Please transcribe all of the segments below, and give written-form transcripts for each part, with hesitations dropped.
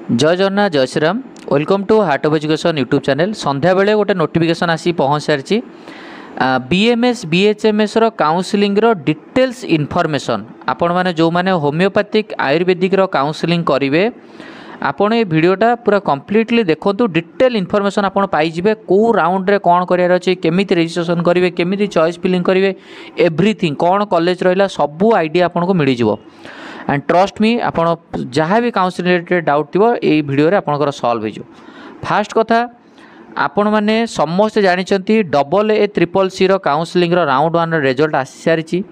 जय जगन्नाथ जय Shriram welcome to heart of education YouTube channel. संध्या बेले गोटे नोटिफिकेशन आसी पहुँच सारी बीएमएस बीएचएमएस रो काउंसलिंग रो डिटेल्स इनफॉरमेशन आपण मैंने जो मैंने होम्योपैथिक आयुर्वेदिक रो काउंसलिंग करेंगे आपण ये वीडियोटा पूरा कम्प्लीटली देखो डिटेल इनफॉरमेशन आपण पाइबे कौ राउंड रे कौन करार अच्छे केमी रजिस्ट्रेशन करेंगे केमी चॉइस फिलिंग करेंगे एवरीथिंग कौन कॉलेज रहा सबू आइडिया आपको मिल जाव एंड ट्रस्ट मी आपण जहाँ भी काउंसलिंग रिलेटेड डाउट थी ये वीडियो रे आपणकर सॉल्व हो। फास्ट कथा आपण मैंने समस्ते जानते AAA रो काउंसलिंग रो राउंड 1 रिजल्ट आसी सारी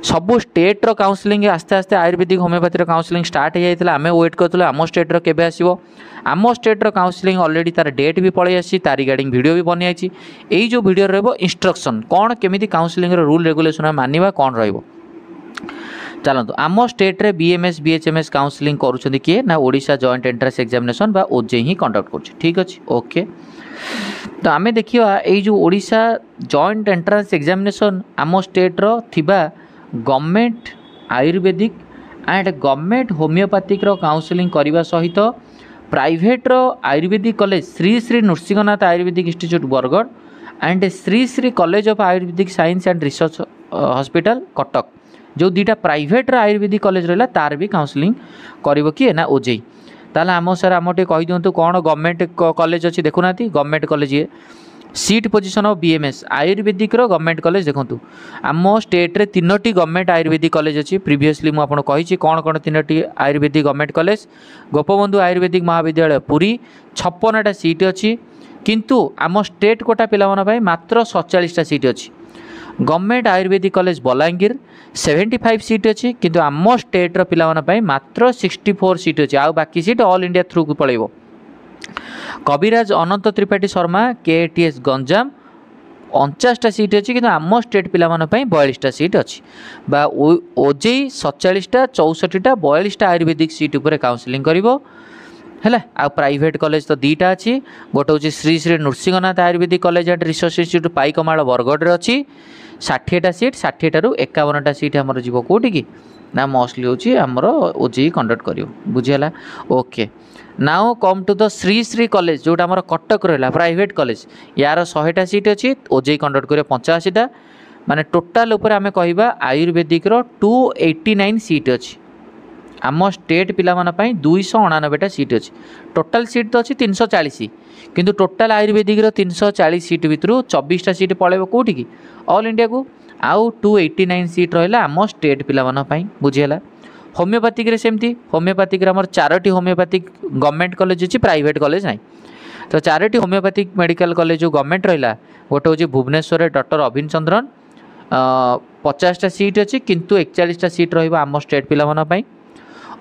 सबू स्टेट रो काउंसलिंग आस्ते आस्ते आयुर्वेदिक होम्योपैथी काउंसलिंग स्टार्ट हो जाता आम वेट करूँ आम स्टेट रो केबे आसीबो आम स्टेट रो काउंसलिंग ऑलरेडी तार डेट भी पलि आसी तार रिगार्डिंग वीडियो भी बनी आछि। एई जो वीडियो रहबो इंस्ट्रक्शन कौन केमिति काउंसलिंग रो रूल रेगुलेशन मानिबा कौन रहइबो। चलतु आम स्टेट रे बीएमएस बीएचएमएस काउंसलिंग करुछंती किए ना ओडिशा जॉइंट एंट्रेंस एग्जामिनेशन बा ओजेई ही कंडक्ट करछ। ठीक अछि ओके। तो आमे देखिबा एई जो ओडिशा जॉइंट एंट्रेंस एग्जामिनेशन आम स्टेट रो थिबा government ayurvedic and government homeopathic रो काउंसलिंग करने सहित प्राइवेट रो ayurvedic college Shri Shri Nrusinghnath ayurvedic institute Bargarh and Shri Shri college of ayurvedic science and research hospital Cuttack जो दुईटा प्राइवेट आयुर्वेदिक कॉलेज रहा तार भी काउंसलिंग कर किए ना ओजेई ताला आम सर आम टे कही दिंतु कौन गवर्नमेंट कॉलेज अच्छी देखुना गवर्नमेंट कॉलेज ये seat position of BMS ayurvedic रो गवर्नमेंट कॉलेज देखंतु आम स्टेट रे 3टी गवर्नमेंट आयुर्वेदिक कॉलेज अच्छी प्रीवियसली मुझे आपको कही कौन कौन 3टी ayurvedic government college Gopabandhu ayurvedic Mahavidyalaya Puri 56टा seat अच्छी किंतु आम स्टेट कोटा पिला मात्र 47टा सीट अच्छी। Government ayurvedic college Balangir 75 seat अच्छी किंतु आम स्टेट रो पिला मात्र 64 सीट अच्छी आउ बाकी सीट ऑल इंडिया थ्रू को पड़ेबो। कविराज अनंत त्रिपाठी शर्मा केटीएस गंजाम 49टा सीट अच्छी किंतु आम स्टेट पिला 42टा सीट अच्छी बा ओजेई 47टा 64टा 42टा आयुर्वेदिक सीट उपर काउंसलिंग करिवो है। आ प्राइवेट कॉलेज तो दुईटा अच्छी गोटे हूँ Shri Shri Nrusinghnath Ayurvedic college and research institute Paikmal Bargarh अच्छी 60टा सीट 60टारू 51टा सीट आमर जीव कौटी कि ना मोस्टली हूँ आमर ओजेई कंडक्ट कर बुझीगला okay. Now come to the Sri Shri college जोटा आमर कटक रहा प्राइवेट कॉलेज यार 100टा सीट अच्छी ओजेई कंडक्ट कर 85टा माने टोटाल उपर आमे कहबा आयुर्वेदिक रो 289 सीट अच्छी आम स्टेट पिला 299टा सीट अच्छी टोटाल सीट तो अच्छी 340 किंतु टोटाल आयुर्वेदिक रो 340 सीट भितर 24टा सीट पड़ेब कौटी कि ऑल इंडिया को आउ 289 सीट रहा आम स्टेट पिला बुझीगला। होम्योपैथिक रे सेमती होम्योपैथिक आमर 4टी होम्योपैथिक गवर्नमेंट कॉलेज अच्छी प्राइवेट कॉलेज ना तो 4टी होम्योपैथिक मेडिकल कॉलेज जो गवर्नमेंट रहा गोटे हूँ भुवनेश्वर डॉक्टर अभिन चंद्रन 50टा सीट अच्छी किंतु 41टा सीट रम स्टेट पिला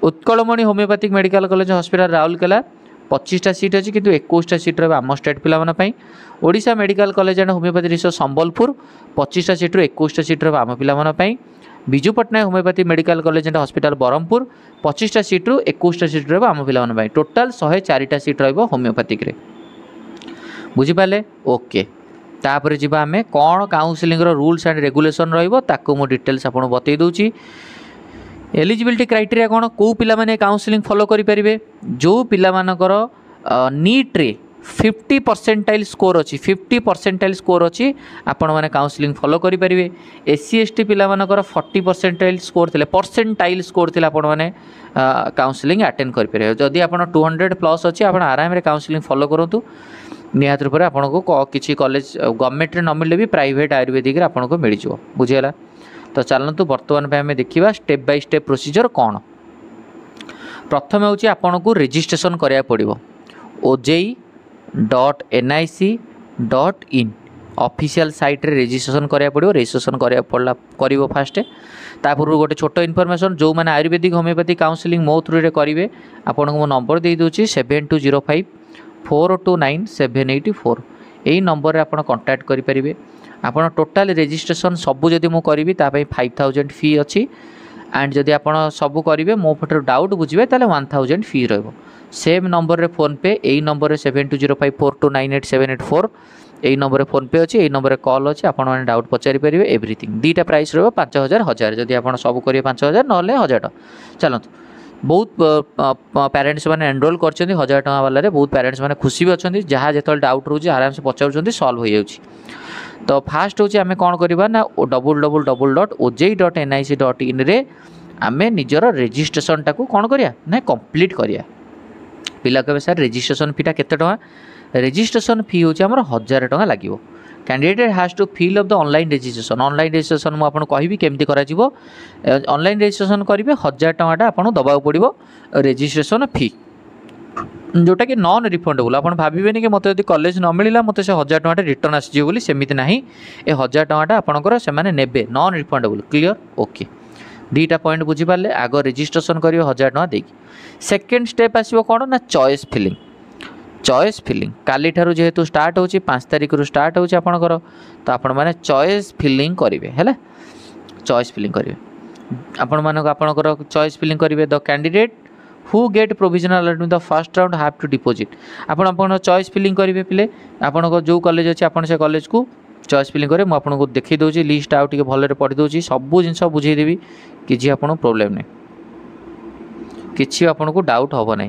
Utkalmani homeopathic medical college hospital Rourkela 25टा सीट अच्छी किंतु 21टा सीट रहा आम स्टेट पिला Odisha medical college and homeopathy research Sambalpur 25टा सीट्रु 21टा सीट रहा आम पिला Biju Patnaik homeopathy medical college and hospital Brahmapur 25टा सीट्रु 21टा सीट रहा आम पिला टोटाल 104टा सीट होम्योपैथिक रे बुझीपारे ओके। तापर जीवा आमे कौन काउंसलिंग रो रूल्स एंड रेगुलेशन रहिबो ताको मो डिटेल्स आपन बतई दूची। एलिजिबिलिटी क्राइटेरिया कौन कौ पिला माने काउंसलिंग फॉलो करि परिबे जो पिला मानकर नीट रे 50 परसेंटाइल स्कोर अच्छी 50 परसेंटाइल स्कोर अच्छी आपण मैंने काउंसलिंग फॉलो करि परिबे। एससी एसटी पिला मानकर 40 परसेंटाइल स्कोर थिले परसेंटाइल स्कोर थिले आपण मैंने काउंसलिंग अटेंड करि परिबे। जदि आपण 200 प्लस अच्छी आपण आराम रे काउंसलिंग फॉलो करंतु निहात रूप आपन को किसी कॉलेज गवर्नमेंट रे न मिलले भी प्राइवेट आयुर्वेदिक रे आपन को मिल जिवो बुझियला। तो चलतु बर्तमान पे आम देखा स्टेप बाय स्टेप प्रोसीजर कौन। प्रथम हूँ आपन को रजिस्ट्रेशन कराया पड़ो oji.nic.in ऑफिशियल साइट रे रजिस्ट्रेशन कराया पड़ो रजिस्ट्रेशन कराया पड़ला करिवो फास्ट तापूर्व गोटे छोट इनफॉरमेशन जो मैंने आयुर्वेदिक होम्योपैथी काउंसलिंग मो थ्रू रे करेंगे आपन को मो नंबर दे दूची 7205 429 784 यही नंबर रे आपन कांटेक्ट करि परिबे। आपन टोटाल रजिस्ट्रेशन सबू जदि मु करी 5000 फी अच्छी एंड जदि आपन सबू करेंगे मो पटर डाउट बुझे ताले 1000 फी रहिबो। सेम नंबर रे फोन पे यही नंबर रे 720542987884 यही नंबर रे फोन पे अच्छी यही नंबर रे कॉल अच्छी आपन माने डाउट पचारि परिबे एवरीथिंग। दुईटा प्राइस रहिबो 5000 1000 जदि आपन सबू करिवे 5000 नले 1000 चलतु बहुत पेरेंट्स मैंने एनरोल कर 1000 वाला बहुत पेरेंट्स मैंने खुशी भी अच्छा जहाँ जो डाउट रोचे आराम से पचार सल्व हो जाए। तो फास्ट हूँ आम कौन करवा ना www.oj.nic.in रे आम निजर रेजिस्ट्रेशन टाक कौन करिया ना कंप्लीट करिया। पिला कहे सर रेजिस्ट्रेशन फीटा केते टका रेजिस्ट्रेशन फी हूँ आम 1000 टका लगे। Candidate has to fill up the online registration मुझे कहि केमती करा ऑनलाइन रेजिस्ट्रेशन करेंगे 1000 टका आपको दबा पड़ो रेजिस्ट्रेशन फी जोटा कि नॉन रिफंडेबल। आप भावेनि कि मतलब यदि कॉलेज न मिलला मतलब से 1000 टका रिटर्न आसी सेमती ना ये 1000 टका आपंकर से ने नॉन रिफंडेबल। क्लियर ओके दीटा पॉइंट बुझीपारे आग रेजिस्ट्रेशन करेंगे 1000 टका देकी। सेकेंड स्टेप आसो कौन ना चॉइस फिलिंग। चॉइस फिलिंग काली ठारू जेहेतु स्टार्ट हो 5 तारिख रु स्टार्ट हो आपणकर तो आपण मैंने चॉइस फिलिंग करेंगे है चॉइस फिलिंग करेंगे आपण मानक आपणकर चॉइस फिलिंग करेंगे। The candidate who get provisional the first round have to deposit आप चॉइस फिलिंग करेंगे पिले आपन जो कॉलेज अच्छे आप से कॉलेज को चॉइस फिलिंग करेंगे। मुझे देखी दूसरी लिस्ट आउ टे भलरे पढ़ी दूसरी सबू जिन बुझेदेवी कि आपको प्रोब्लेम नहीं कि आपको डाउट हम ना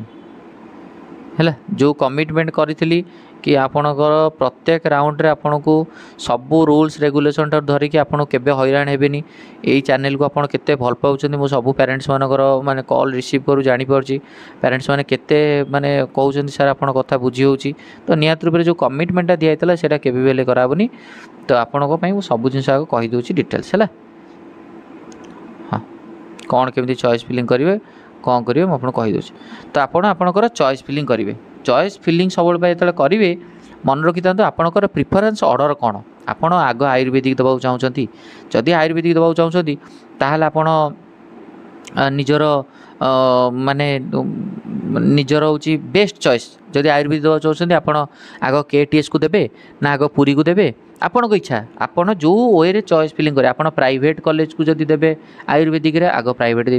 है जो कमिटमेंट करी कि आपणकर प्रत्येक राउंड रे आपको सबू रूल्स रेगुलेशन धरिकी आपको केबे हैरान हेबेनी यही चैनल को आपड़ केते भल पाउछन्ती मो सबू पेरेंट्स मानकर माने कॉल रिसीव करू जानी पारछि पेरेंट्स माने केते माने कहउछन्ती सर आपन कथा बुझी होउछि। तो नियत रूप जो कमिटमेंटा दिया हैतला सेटा केबे बेले कराबनी तो आपनको पई मो सबू जिंस आगे कहि दोछि डिटेल्स है। हाँ कौन केमती चॉइस फिलिंग करेंगे कौन करेंगे मुझे आपको कहीदे। तो आपणकर चॉइस फिलिंग करेंगे चॉइस फिलिंग सब जो करेंगे मन रखी था आपणकर प्रिफरेन्स ऑर्डर कौन आपड़ आग आयुर्वेदिक दबा चाहते जदि आयुर्वेदिक दबा चाहते ताहले आपण निजर माने निजर हूँ बेस्ट चॉइस जदि आयुर्वेदिक दबा चाहते आप आग केटीएस को देबे ना आग पुरी को देबे आपन इच्छा आपन जो वे रे चॉइस फिलिंग करें आप प्राइवेट कॉलेज को जदि देबे आयुर्वेदिक रे आग प्राइवेट दे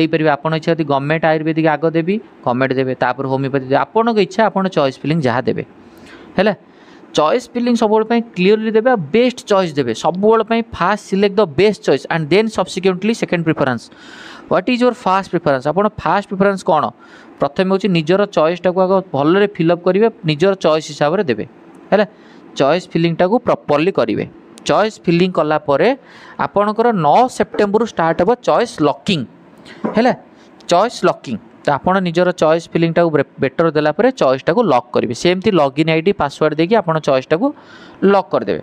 पारे आपन इच्छा यदि गवर्नमेंट आयुर्वेदिक आग देवी गवर्नमेंट देबे तापर होमियोपैथी देबे आपन इच्छा आपन चॉइस फिलिंग जहाँ देबे है चॉइस फिलिंग सब क्लीयरली देबे बेस्ट चॉइस देबे सब first select the best choice and then subsequently second preference. What is your first preference आप फास्ट प्रिफरेंस कौन प्रथम हूँ निजर चॉइस टाक आग भलरे फिलअप करेंगे निजर चॉइस हिसाब से देबे है चॉइस फिलिंग टाक प्रॉपर्ली करेंगे। चॉइस फिलिंग कलापर आपणकर 9 सेप्टेम्बर स्टार्ट हे चॉइस लॉकिंग है चॉइस लॉकिंग तो आप निजर चॉइस फिलिंग टाक बेटर देलापर चॉइस टाक लॉक करेंगे सेमती लॉगिन आईडी पासवर्ड देकी आप चॉइस टाक लॉक करदेवे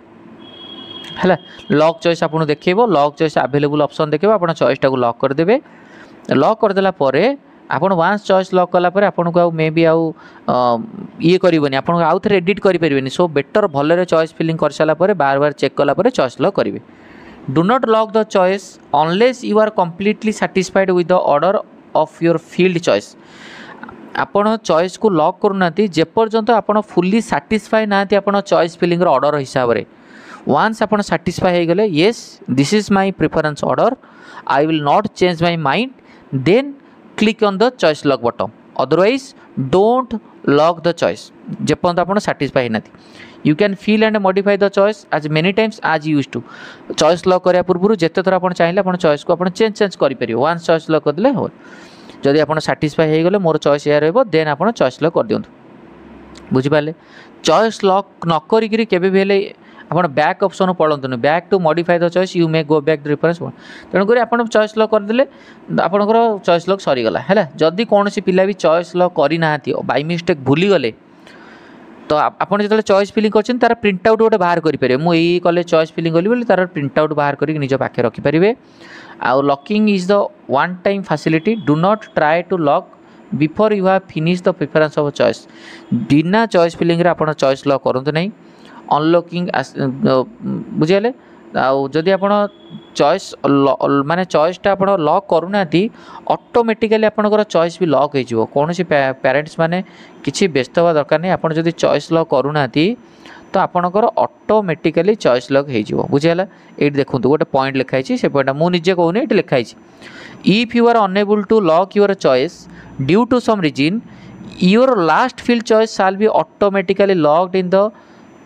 है लॉक चॉइस आपको देखो लॉक चॉइस अवेलेबल ऑप्शन देखो आप चॉइस टाक लॉक करदेवे। लॉक करदेला आपन वांस चॉइस लॉक कलापर आपको आउ मे बी आउ ये करबनी आप आउ थे एडिट करें सो बेटर भलरे चॉइस फिलिंग कर सारापर बार बार चेक कलापर चॉइस लॉक करेंगे। Do not lock the choice unless you are completely satisfied with the order of your field choice आपन चॉइस को लॉक करूना जेपर्यंत आप फुली सैटिस्फाई ना आप चॉइस फिलिंग ऑर्डर हिसाब से वन्स आप सैटिस्फाई हो गले yes this is my preference order I will not change my mind then click on the choice lock button otherwise don't lock the choice जेपर्यंत आप satisfy ना you can fill and modify the choice as many times as use to choice lock करने पूर्व जिते थर आप चाहिए आप चॉइस को आप चेंज करेंगे वन्स चॉइस लॉक करदे हो जदि आप सैटिस्फाई हो गले मोर चॉइस या रही देन आप चॉइस लॉक कर दिंतु बुझिपारे। चॉइस लॉक न करी केबे भी हेले आप बैक ऑप्शन पड़तुनि back to modify the choice you may go back the reference तेणुक आप चॉइस लॉक करदे आपंकर चॉइस लॉक सरीगला है। जदि कौन पिला भी चॉइस लॉक करना बाय मिस्टेक भूली गले तो आपड़ जो चॉइस फिलिंग कर तार प्रिंट आउट गोटे बाहर करेंगे मुझे कॉलेज चॉइस फिलिंग कली बोली तार प्रिंट आउट बाहर करके निज पाखे रखिपारे। आउ locking is the one time facility do not try to lock before you have finish the preference of choice बिना चॉइस फिलिंग रे आप चॉइस लॉक करते नहीं अनलॉकिंग बुझे आदि आप चॉइस माने चॉइसटा आप लॉक करूना ऑटोमेटिकली आपंकर चॉइस भी लॉक हो कौन पेरेंट्स माने किसी व्यस्त हवा दरकार नहीं आप चॉइस लॉक करूना तो आपंकर ऑटोमेटिकली चॉइस लॉक हो बुझेगा। ये देखो गोटे पॉइंट लिखाई से पॉइंट मुझे कहूनी ये लिखाई if you are unable to lock your choice due to some reason your last filled choice shall be automatically locked in the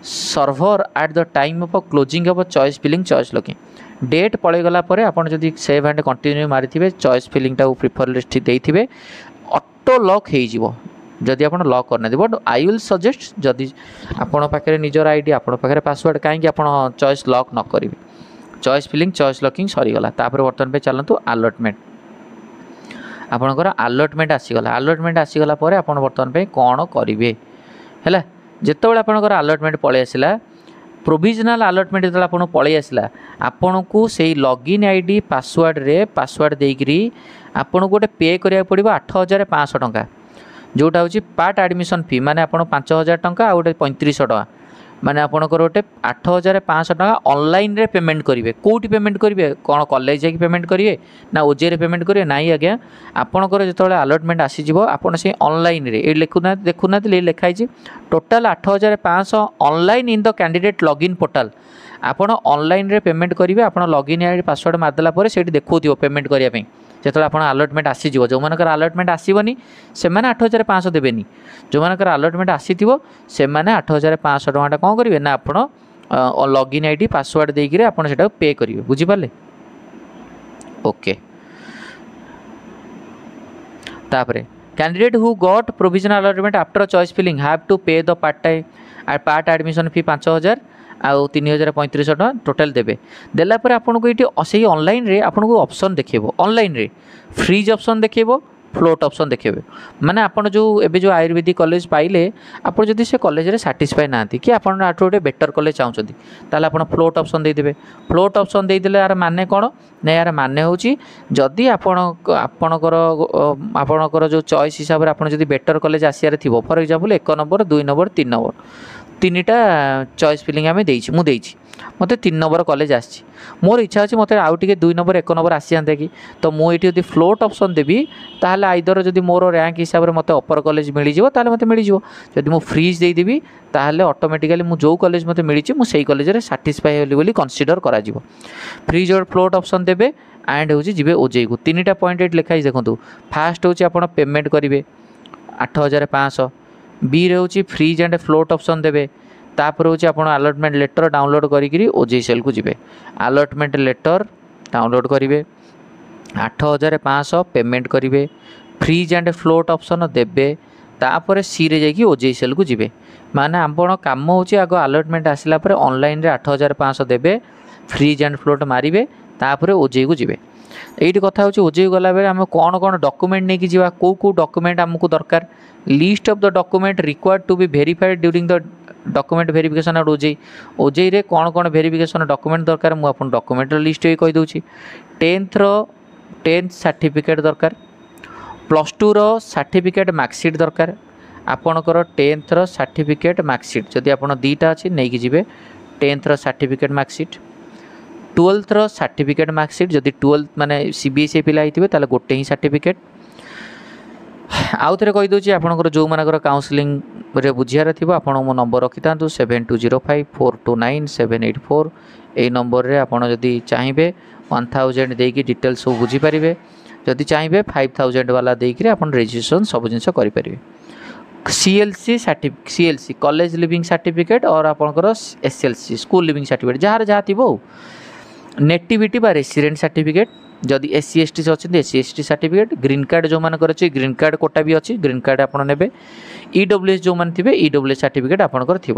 server at the time of closing of choice filling choice locking date पलैगला आपड़ जब save and continue मारी choice फिलिंगटा prefer list देते auto lock हो जदि आप lock करना बट आई विल सजेस्ट जदि आपण पाखे निजर आईडी आपण पाखे पासवर्ड कहीं आप चॉइस लॉक न करेंगे चॉइस फिलिंग चॉइस लॉकिंग सरीगला बर्तमान पे चलतु अलॉटमेंट आपणकर अलॉटमेंट आसीगला अलॉटमेंट आसीगला आप बर्तमान पे कौन करेंगे है जितेबाला आपणकर अलॉटमेंट पलि आसला प्रोविजनल अलॉटमेंट जो आपको पलि आसला आपन को से लॉगिन आईडी पासवर्ड देकरी आपन को गोटे पे करा पड़ो 8,500 टंका जोटा हूँ पार्ट एडमिशन फी माने आप 5,000 टंका आ गोटे 3500 टंका माने आपनकर गोटे 8,500 टंका ऑनलाइन रे पेमेंट करेंगे कौटी पेमेंट करेंगे कौन कॉलेज जाकि पेमेंट करेंगे ना ओजे रे पेमेंट करेंगे ना आज्ञा आपनकर जो अलॉटमेंट आसीज आपड़ से ऑनलाइन रे ये लिखुना देखुना लिखाई total 8,500 online in the candidate login portal आपड़ ऑनलाइन रे पेमेंट करेंगे आप लॉगिन आई पासवर्ड मारदेला से देखो पेमेंट करने जो आप अलॉटमेंट आसीज जो मानकर अलॉटमेंट आसबनी से 8,500 देवेनि जो मानकर अलॉटमेंट आसी से 8,500 टका कौन करेंगे ना आप लॉगिन आईडी पासवर्ड देकर आप पे करेंगे बुझीपारे ओके तापरे candidate who got provisional allotment after choice filling have to pay the part admission fee 5,000 आउ 3,3500 टका टोटाल देवे देलापर आपन को ये से ऑनलाइन रे आपन को ऑप्शन देखेबो ऑनलाइन रे फ्रीज ऑप्शन देखेबो फ्लोट ऑप्शन देखेबे माने आपन जो एबे जो आयुर्वेदिक कॉलेज पाइले आपन जदि से कॉलेज रे सैटिस्फाई नांती कि आपन आठो गोटे बेटर कॉलेज चाहउछथि ताले आपन फ्लोट ऑप्शन दे देबे फ्लोट ऑप्शन दे देले यार माने कोन ना यार माने होची जदि आपणकर जो चॉइस हिसाब रे आपन जदि बेटर कॉलेज आसियार थिबो for example 1 number 2 number 3 number तीनटा चॉइस फिलिंग आम मुझे मत 3 नंबर कॉलेज आसी मोर इच्छा अच्छे मत आउ टे 2 नंबर 1 नंबर आसी जाते कि तो मुझे यदि फ्लोट ऑप्शन देवी ताहले आइदर जदि मोर रैंक हिसाब से मत अपर कॉलेज मिल जाव ताहले मत मिल जाव जदि मु फ्रीज देदेवी ताहले ऑटोमेटिकली मु जो कॉलेज मत मिली मु सेही कॉलेज रे सैटिस्फाई होली बोली कंसीडर करा जिवो फ्रीज और फ्लोट ऑप्शन देबे एंड होची जिबे ओजे को तीनटा पॉइंट एट लिखाई देखंतु फास्ट होची आपण पेमेंट करिवे 8,500 बी रे होची फ्रीज एंड फ्लोट ऑप्शन देबे तापर होची आपण अलॉटमेंट लेटर डाउनलोड करिकरी ओजेसेल को जिबे अलॉटमेंट लेटर डाउनलोड करिवे 8,500 पेमेंट करिवे फ्रीज एंड फ्लोट ऑप्शन देबे तापर सी रे जाकी ओजेसेल को जिबे माने आपण काम होची आगो अलॉटमेंट आसिला पर ऑनलाइन रे 8,500 देबे फ्रीज एंड फ्लोट मारिबे तापर ओजे को जिबे एइट कथा होची ओजे गला बेले हम कोन कोन डॉक्यूमेंट नेकी जिवा को डॉक्यूमेंट हमकु दरकार list of the document required to be verified during the document verification at ओजे रे कौन कौन वेरिफिकेशन डॉक्यूमेंट दरकार मु आपन डॉक्यूमेंट लिस्ट ही कहि दोछि 10th सर्टिफिकेट दरकार +2 रो सर्टिफिकेट मार्कशीट दरकार आपणकर 10th रो सर्टिफिकेट मार्कशीट जदि आपन दीटा अछि नै कि जिवे 10th रो सर्टिफिकेट मार्कशीट 12th रो सर्टिफिकेट मार्कशीट जदि 12th माने सीबीएसई पिला हिथिबे ताले गोटे ही सर्टिफिकेट आउ थे कही दूसरी आपंकर जो मानकर काउंसलिंग रे बुझियार थी आप नंबर रखी था 7205429784 यही नंबर रे आपड़ जदि चाहिए 1000 देकी डिटेल्स सब बुझीपारे जदि चाहिए 5000 वाला देकर आप रजिस्ट्रेशन सब जिन करेंगे सीएलसी कॉलेज लिविंग सर्टिफिकेट और आपंकर SLC school leaving certificate jar जहाँ थी नेटिविटी बा रेसिडेंट सर्टिफिकेट जदि एससी एसटी अच्छे SC ST certificate green card जो मान अच्छे ग्रीन कार्ड कोटा भी अच्छी ग्रीन कार्ड आप ने ईडब्ल्यूएस जो मैंने थे ईडब्ल्यूएस सर्टिफिकेट आपंकर थी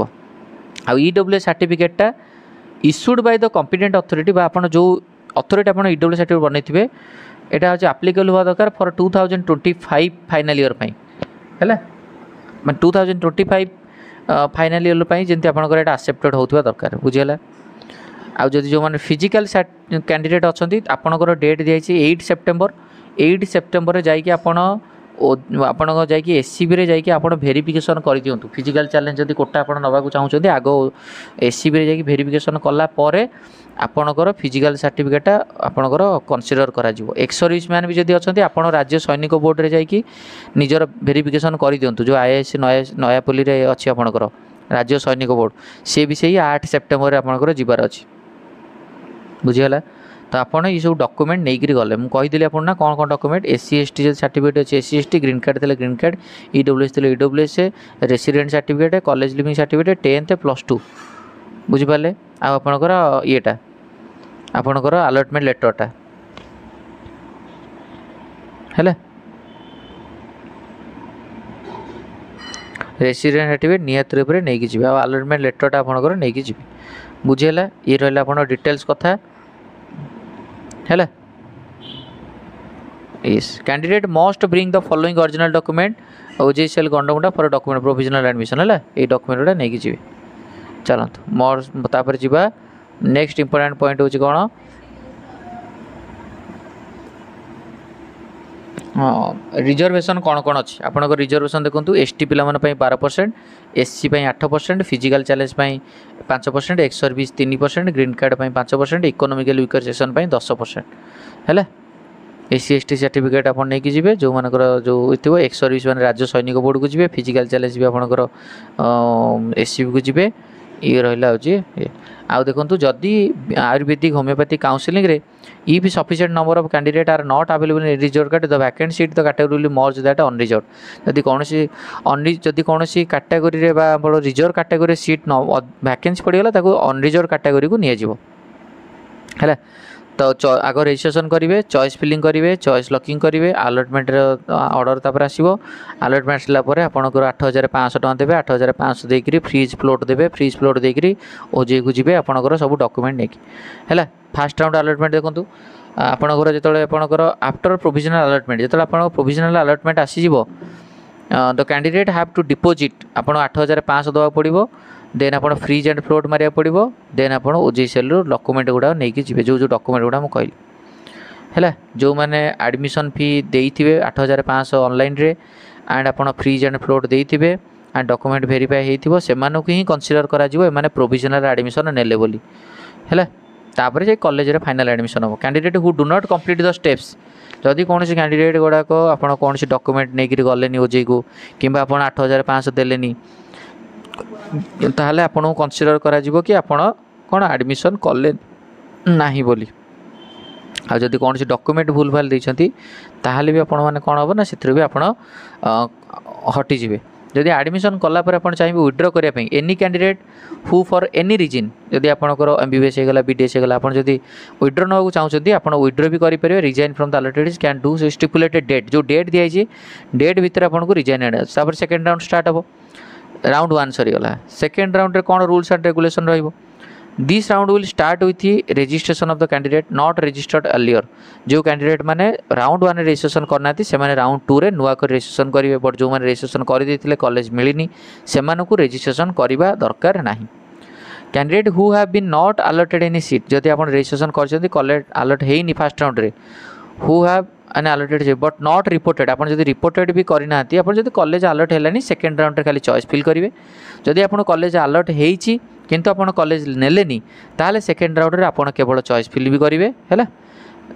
आउ ईडब्ल्यूएस सर्टिफिकेटा issued by the competent authority आप जो अथॉरिटी आप ईडब्ल्यूएस सर्टिफिकेट बनई थे यहाँ हूँ आप्लिकेबल हुआ दरकार फॉर 2025 फाइनाल ईयर है 2025 फाइनाल ईयर जमी आपंकर यहाँ एक्सेप्टेड होता दरकार बुझीगला आउ जदि जो मैंने फिजिकल कैंडिडेट अच्छा आपंकर डेट दिखाई 8 सेप्टेम्बर जाकि आपण जाकि एससीबी रे जाकि आपण वेरिफिकेशन कर दियंतु फिजिकल चैलेंज जदि कोटा आपण नबाकू चाहूचंदी आगो एससीबी रे जाकि वेरिफिकेशन कला परे आपणकर फिजिकल सर्टिफिकेट आपणकर कनसीडर करा जिवो एक्स सर्विस मैन भी जदि अछंती आपण राज्य सैनिक बोर्ड रे जाकि निजर वेरिफिकेशन कर दियंतु जो आईएएस नयापल्ली रे अछि आपणकर राज्य सैनिक बोर्ड सी भी से 8 सेप्टेम्बर आपणकर जिबार अछि बुझीगला तो आपड़ ये सब डॉक्यूमेंट नहीं गले मुझे कहीदेली आपन ना कौन कौन डॉक्यूमेंट एससी एसटी सर्टिफिकेट अच्छे एससी एसटी ग्रीन कार्ड थे ग्रीन कार्ड ईडब्ल्यूएस थे EWS resident certificate college leaving certificate 10th +2 बुझीपारे आपणकर येटा आपणकर अलॉटमेंट लेटरटा है रेसिडेंट सर्टिफिकेट निहत रूप से नहीं जी अलॉटमेंट लेटरटा आपणकर नहीं जी बुझीगला ये रहा आप डिटेल्स कथा है Yes. Candidate must bring the following original document OJCL Gandamunda for document provisional admission है ये डॉक्यूमेंट गुड़ा नहीं जी चलत मोर तापर जी नेक्स्ट इंपोर्टेंट पॉइंट हूँ कौन हाँ रिजर्वेशन कौन कौन अच्छी आपंक रिजर्वेशन देखो एसटी पिला 12% SC 8% physical challenge 5% ex service 3% green card 5% economical weaker section 10% है एससी एसटी सर्टिफिकेट आप नहीं जी जो मानकर जो थो एक्स सर्विस मैंने राज्य सैनिक बोर्ड को जी फिजिकल चैलेंज भी आपंकर एससीबी को जी ये रहा हूँ आउ देखो जदि आयुर्वेदिक होमियोपैथिक काउंसिलिंग रे if sufficient number of candidate are not available in reserve category the vacant seat the category will merge that unreserve जदि कौन कैटेगरी रे रिजर्व कैटेगरी सीट न वैकेंसी पड़गला अनरिजर्व कैटेगरी को निया है तो आग रजिस्ट्रेशन करेंगे चॉइस फिलिंग करेंगे चॉइस लॉकिंग करेंगे अलॉटमेंट ऑर्डर तापर आसो अलॉटमेंट आसापर आपंकर 8500 टଙ୍କା देवे 8500 देकर फ्रीज फ्लोट देवे फ्रीज फ्लोट देकर ओजे को जी आपंकर सब डॉक्यूमेंट नहीं है फास्ट राउंड अलॉटमेंट देखो आपंकर जो आपंकर आफ्टर प्रोविजनल अलॉटमेंट जो आप प्रोविजनल अलॉटमेंट आसीज the candidate have to deposit आप 8500 देवा पड़ो देन आप फ्रीज एंड फ्लोट मारिया पड़ो देन आप ओजेसीएल डॉक्यूमेंट गुड़ा नहीं जी जो जो डॉक्यूमेंट गुड़ा मुझे कहली है जो मैंने एडमिशन फी देते 8500 ऑनलाइन रे एंड आप फ्रीज एंड फ्लोट देते एंड डॉक्यूमेंट वेरीफाई होती ही कंसीडर करा प्रोविजनल एडमिशन नेले बोली है तापर जे कॉलेज रे फाइनल एडमिशन हम candidate who do not complete the steps जदि कौन कैंडिडेट गुड़ाक आप कौन डॉक्यूमेंट नहीं गले ओजे को कि आप 8500 देलेनी ताहले आपन कंसीडर करा जिवो कि आपण कौन एडमिशन कले नाही बोली आ जदि कौन डॉक्यूमेंट भूल भाल देइछंती ताहले भी आपण माने कौन हम ना से भी आपण हटि जिवे जदि एडमिशन कला पर आपण चाहिए विड्रॉ करिया पई any candidate who for any reason जदि आपणकर एमबीबीएस हेगला बीडीएस हेगला आपण जदि विड्रॉ नवा चाहउछंती आपण विड्रॉ भी करि परिबे resign from the allotted can do stipulated date जो डेट दिया छै डेट भीतर आपण को रिजाइन एड तापर सेकंड राउंड स्टार्ट हो राउंड 1 सरीगला सेकेंड राउंड रे कौन रूल्स एंड रेगुलेशन रहिबो this round will start with registration of the candidate not registered earlier जो कैंडिडेट माने राउंड 1 रजिस्ट्रेशन करना से माने राउंड 2 रे नुआ कर रजिस्ट्रेशन करेंगे बट जो माने रजिस्ट्रेशन कर देथिले कॉलेज मिलनी से रजिस्ट्रेशन करबा दरकार नाही candidate who have been not allotted any seat जदि आप रजिस्ट्रेशन करछंती कॉलेज अलॉट हेनी फर्स्ट राउंड रे who have an allotted but not reported आप रिपोर्टेड भी करना आप कॉलेज अलॉट है सेकेंड राउंड खाली चॉइस फिल करेंगे जदि आप कॉलेज अलॉट होती किंतु आप कॉलेज नेलेनी ताले सेकेंड राउंड रे आप केवल चॉइस फिल भी करेंगे है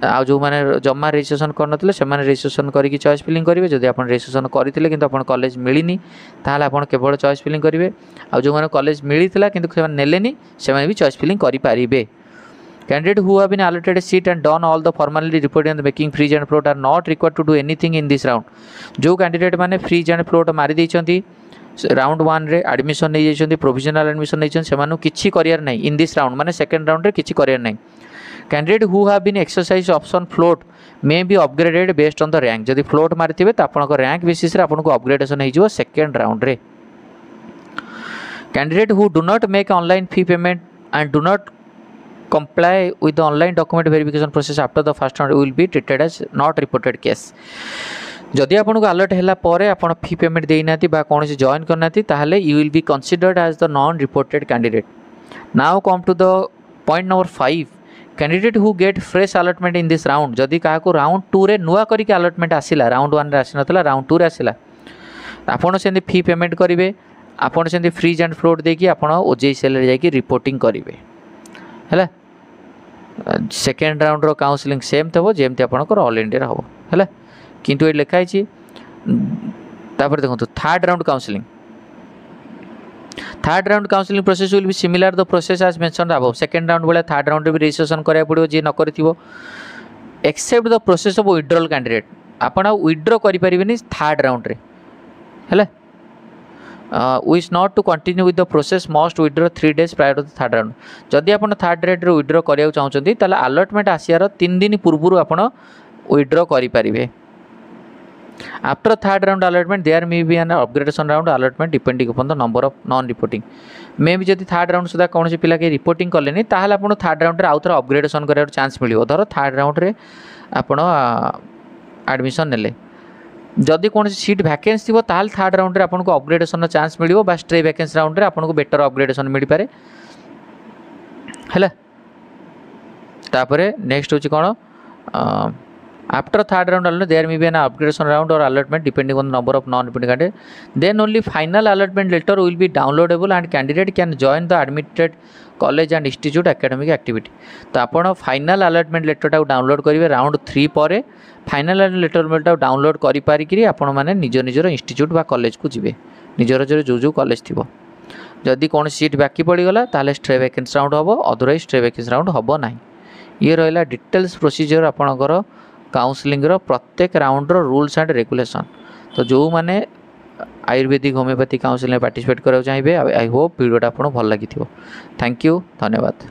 आ जो मैंने जमा रजिस्ट्रेशन करनथिले से रजिस्ट्रेशन करके चॉइस फिलिंग करेंगे जदि आप रजिस्ट्रेशन करते किंतु आप कॉलेज मिलनी ताले आप केवल चॉइस फिलिंग करेंगे आ जो मैंने कॉलेज मिलता किंतु नेलेनी से भी चॉइस फिलिंग करेंगे Candidate who have been allocated a seat and done all the formality reporting and making freeze and float are not required to do anything in this round. जो candidate माने freeze and float मारी देइछंती round 1 रे admission नहीं जाइछंती provisional admission नहीं छन सेमानु किछि career नहीं in this round माने सेकंड राउंड रे किछि करियर नहीं candidate who have been exercise option float may be upgraded based on the rank जदि फ्लोट मारिथिबे त आपनको रैंक बेसिस रे आपनको अपग्रेडेशन हो जिवो सेकंड राउंड रे candidate who do not make online fee payment and do not comply with the online document verification process after the first round will be treated as not reported case जदि आपको alert है आपड़ fee payment देना कौन join करना ताहले you will be considered as the non reported candidate now come to the point number 5 candidate who get fresh allotment in this round जदि क्या राउंड 2 रे नुआ करके अलॉटमेंट आसिला राउंड 1 रे आसी नथला राउंड 2 रे आसिला आपन से फी पेमेंट करेंगे आपन से फ्रीज एंड फ्लोट देकी आपन ओजेसीएल रे जाकी रिपोर्टिंग करेंगे है सेकेंड राउंड रो काउंसलिंग सेम थो जमती आपंकर ऑल इंडिया हम है किंतु ये लिखाई देखो third round counselling process will be similar the process as mentioned above second round बेले थर्ड राउंड भी रजिस्ट्रेशन करा पड़ो जी न करिथिबो except the process of withdrawal candidate आपण विड्रॉ करि परिबेनी थर्ड राउंड रे he wish not to continue with the process must withdraw 3 days prior to third round जदि आप थर्ड रेड्रे विड्रॉ कराया चाहते हैं अलॉटमेंट आसार 3 दिन पूर्व आप विड्रॉ करेंगे after third round allotment there may be an upgradation round allotment depending upon the number of non reporting मे भी जब थर्ड राउंड सुधा कौन पिला के रिपोर्टिंग कले ताहले आपन थर्ड राउंड रे आउ थोड़ा अपग्रेडेशन करार चांस मिलियो धर थर्ड राउंड रे आपन एडमिशन नेले जदि कौन सीट वैकेंसी थी ताल थर्ड राउंड रे आपन को अपग्रेडेशन चांस मिलियो बा स्ट्रे वैकेंसी राउंड रे आपन को बेटर अपग्रेडेशन मिल पारे हैला तापरे नेक्स्ट होची कोन after third round allotment there may be an upgradation round or allotment depending on the number of non-repeating candidates then only final allotment letter will be downloadable and candidate can join the admitted college and institute academic activity तो आपण final allotment letter टा download करेंगे round 3 पर final letter टा download करि पारिकरी आपण माने निज निजर इंस्टीट्यूट बा कॉलेज को जिवे निजर जो जो कॉलेज थिबो जदि कौन सीट बाकी पड़ीगला ताले स्ट्रे वैकेंसी राउंड हम अदरवाइज स्ट्रे वैकेंसी राउंड हम ना ये रहा डिटेल्स प्रोसीजर आपणकर काउंसलिंग प्रत्येक राउंड रूल्स एंड रेगुलेशन तो जो मैंने आयुर्वेदिक होम्योपैथी काउंसलिंग पार्टिसिपेट करा चाहिए आई होप वीडियोटा आपको भल लगी थैंक यू धन्यवाद।